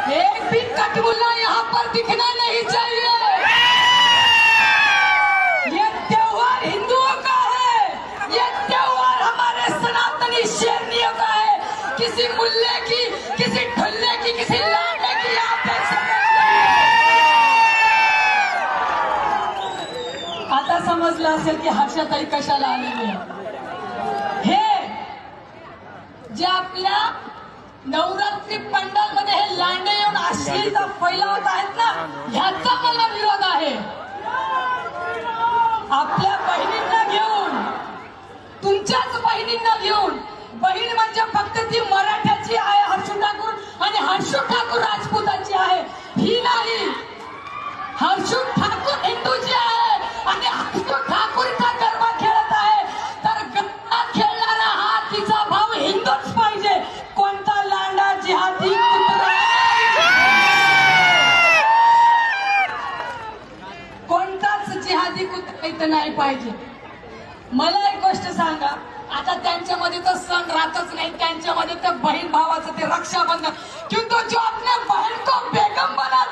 एक भी कटमुल्ला यहाँ पर दिखना नहीं चाहिए। ये त्योहार हिंदुओं का है, ये त्योहार हमारे सनातनी शेरनियों का है। किसी मुल्ले की, किसी ढुल्ले की, किसी लाटे की यहाँ पे आता समजलं असेल की हर्षताई कशाला आलेली आहे। हे जे आपल्या नवरात्री पंडाल मध्ये हे लांडे येऊन अश्लीलता फैलावत आहेत ना, ह्याचा मला विरोध आहे। आपल्या बहिणींना घेऊन, तुमच्याच बहिणींना घेऊन, बहीण म्हणजे फक्त ती मराठ्याची आहे हर्षू ठाकूर, आणि हर्षू ठाकूर राजपूताची आहे ही नाही। हर्षू ठाकूर हिंदूची आहे आणि हर्षू ठाकूर इथं गरबा खेळत आहे, तर गरबा खेळणारा हा तिचा भाऊ हिंदूच पाहिजे। कोणता लांडा जिहादी कोणताच जिहादी कुत्रा इथं नाही पाहिजे। मला एक गोष्ट सांगा, आता त्यांच्यामध्ये तर सण राहतच नाही, त्यांच्यामध्ये तर बहीण भावाचं ते रक्षाबंधन, क्योंकि जो अपने बहन को बेगम बना